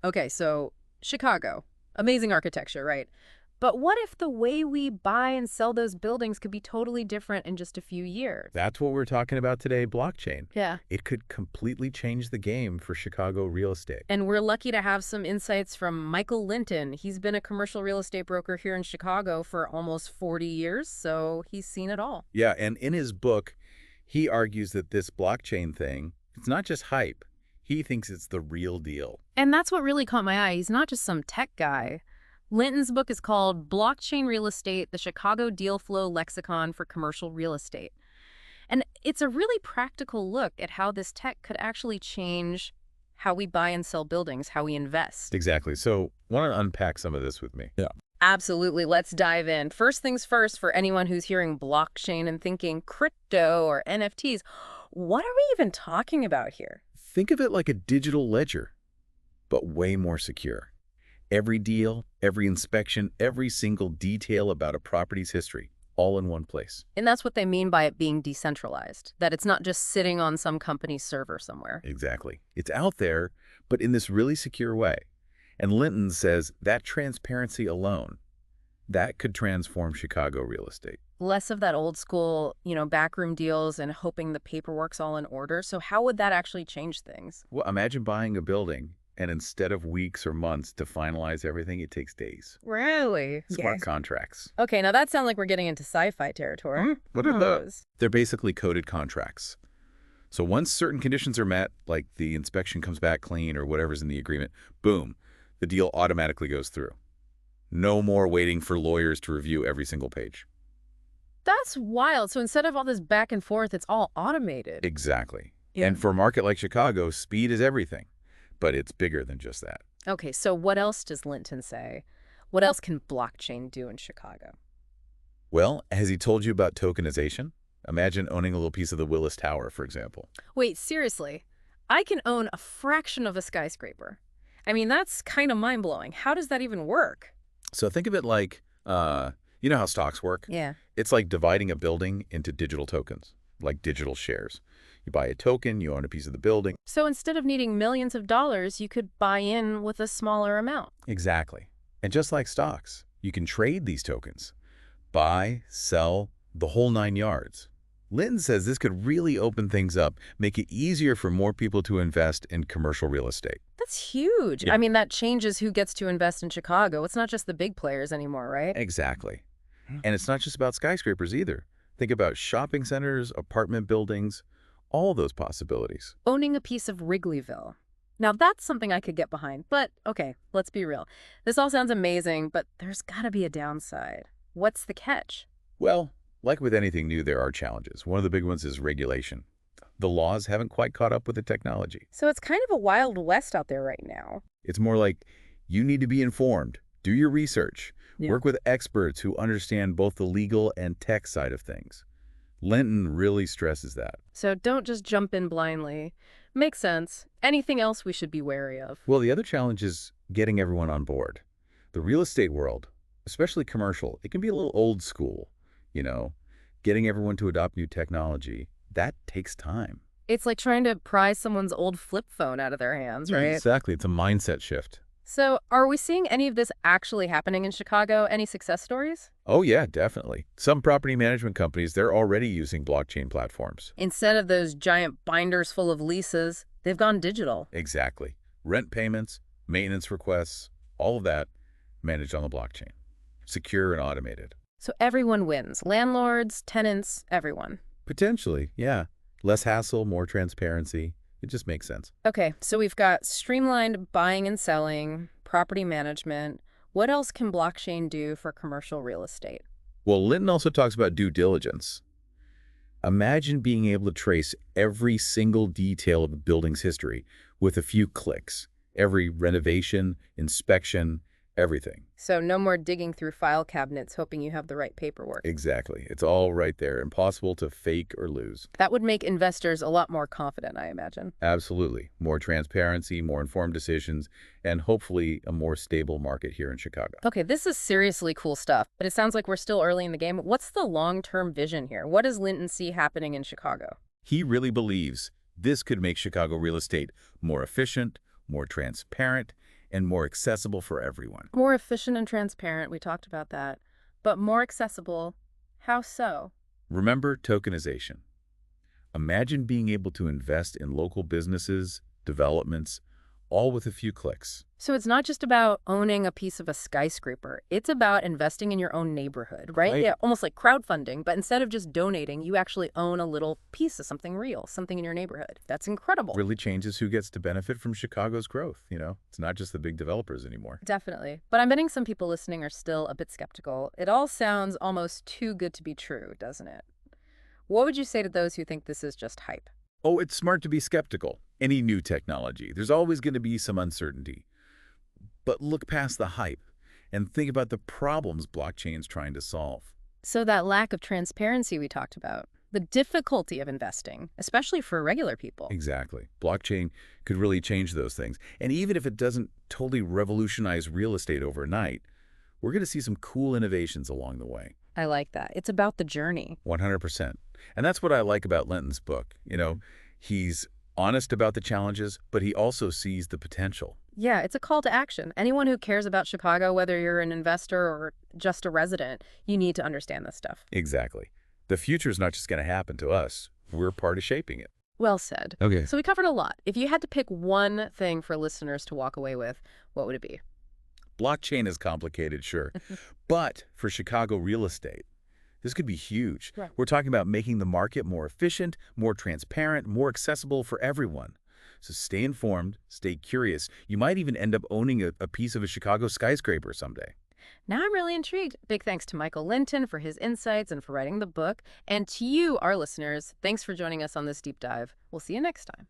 Okay, so Chicago. Amazing architecture, right? But what if the way we buy and sell those buildings could be totally different in just a few years? That's what we're talking about today, blockchain. Yeah. It could completely change the game for Chicago real estate. And we're lucky to have some insights from Michael Linton. He's been a commercial real estate broker here in Chicago for almost 40 years, so he's seen it all. Yeah, and in his book, he argues that this blockchain thing, it's not just hype. He thinks it's the real deal. And that's what really caught my eye. He's not just some tech guy. Linton's book is called Blockchain Real Estate, the Chicago Deal Flow Lexicon for Commercial Real Estate. And it's a really practical look at how this tech could actually change how we buy and sell buildings, how we invest. Exactly. So want to unpack some of this with me? Yeah. Absolutely. Let's dive in. First things first, for anyone who's hearing blockchain and thinking crypto or NFTs, what are we even talking about here? Think of it like a digital ledger, but way more secure. Every deal, every inspection, every single detail about a property's history, all in one place. And that's what they mean by it being decentralized, that it's not just sitting on some company's server somewhere. Exactly. It's out there, but in this really secure way. And Linton says that transparency alone, that could transform Chicago real estate. Less of that old school, backroom deals and hoping the paperwork's all in order. So how would that actually change things? Well, imagine buying a building, and instead of weeks or months to finalize everything, it takes days. Really? Smart contracts. Okay, now that sounds like we're getting into sci-fi territory. What are those? They're basically coded contracts. So once certain conditions are met, like the inspection comes back clean or whatever's in the agreement, boom, the deal automatically goes through. No more waiting for lawyers to review every single page. That's wild. So instead of all this back and forth, it's all automated. Exactly. Yeah. And for a market like Chicago, speed is everything. But it's bigger than just that. Okay, so what else does Linton say? What else can blockchain do in Chicago? Well, has he told you about tokenization? Imagine owning a little piece of the Willis Tower, for example. Wait, seriously? I can own a fraction of a skyscraper. I mean, that's kind of mind-blowing. How does that even work? So think of it like, you know how stocks work? Yeah. It's like dividing a building into digital tokens, like digital shares. You buy a token, you own a piece of the building. So instead of needing millions of dollars, you could buy in with a smaller amount. Exactly. And just like stocks, you can trade these tokens. Buy, sell, the whole 9 yards. Linton says this could really open things up, make it easier for more people to invest in commercial real estate. That's huge. Yeah. I mean, that changes who gets to invest in Chicago. It's not just the big players anymore, right? Exactly. And it's not just about skyscrapers either. Think about shopping centers, apartment buildings, all those possibilities. Owning a piece of Wrigleyville. Now, that's something I could get behind. But, okay, let's be real. This all sounds amazing, but there's got to be a downside. What's the catch? Well, like with anything new, there are challenges. One of the big ones is regulation. The laws haven't quite caught up with the technology. So it's kind of a wild west out there right now. It's more like you need to be informed, do your research, work with experts who understand both the legal and tech side of things. Linton really stresses that. So don't just jump in blindly. Makes sense. Anything else we should be wary of? Well, the other challenge is getting everyone on board. The real estate world, especially commercial, it can be a little old school, getting everyone to adopt new technology. That takes time. It's like trying to pry someone's old flip phone out of their hands, right? Exactly. It's a mindset shift. So are we seeing any of this actually happening in Chicago? Any success stories? Oh, yeah, definitely. Some property management companies, they're already using blockchain platforms. Instead of those giant binders full of leases, they've gone digital. Exactly. Rent payments, maintenance requests, all of that managed on the blockchain. Secure and automated. So everyone wins. Landlords, tenants, everyone. Potentially, yeah. Less hassle, more transparency. It just makes sense. Okay, so we've got streamlined buying and selling, property management. What else can blockchain do for commercial real estate? Well, Linton also talks about due diligence. Imagine being able to trace every single detail of a building's history with a few clicks. Every renovation, inspection, everything. So no more digging through file cabinets hoping you have the right paperwork. Exactly. It's all right there. Impossible to fake or lose. That would make investors a lot more confident, I imagine. Absolutely. More transparency, more informed decisions, and hopefully a more stable market here in Chicago. Okay, this is seriously cool stuff, but it sounds like we're still early in the game. What's the long-term vision here? What does Linton see happening in Chicago? He really believes this could make Chicago real estate more efficient, more transparent, and more accessible for everyone. More efficient and transparent, we talked about that. But more accessible, how so? Remember tokenization. Imagine being able to invest in local businesses, developments, all with a few clicks. So it's not just about owning a piece of a skyscraper. It's about investing in your own neighborhood, right? Right. Yeah, almost like crowdfunding, but instead of just donating, you actually own a little piece of something real, something in your neighborhood. That's incredible. Really changes who gets to benefit from Chicago's growth. It's not just the big developers anymore. Definitely. But I'm betting some people listening are still a bit skeptical. It all sounds almost too good to be true, doesn't it? What would you say to those who think this is just hype? Oh, it's smart to be skeptical. Any new technology, there's always going to be some uncertainty. But look past the hype and think about the problems blockchain's trying to solve. So that lack of transparency we talked about, the difficulty of investing, especially for regular people. Exactly. Blockchain could really change those things. And even if it doesn't totally revolutionize real estate overnight, we're going to see some cool innovations along the way. I like that. It's about the journey. 100%. And that's what I like about Linton's book. He's honest about the challenges, but he also sees the potential. Yeah, it's a call to action. Anyone who cares about Chicago, whether you're an investor or just a resident, you need to understand this stuff. Exactly. The future is not just going to happen to us. We're part of shaping it. Well said. Okay. So we covered a lot. If you had to pick one thing for listeners to walk away with, what would it be? Blockchain is complicated, sure. But for Chicago real estate, this could be huge. Right. We're talking about making the market more efficient, more transparent, more accessible for everyone. So stay informed, stay curious. You might even end up owning a piece of a Chicago skyscraper someday. Now I'm really intrigued. Big thanks to Michael Linton for his insights and for writing the book. And to you, our listeners, thanks for joining us on this deep dive. We'll see you next time.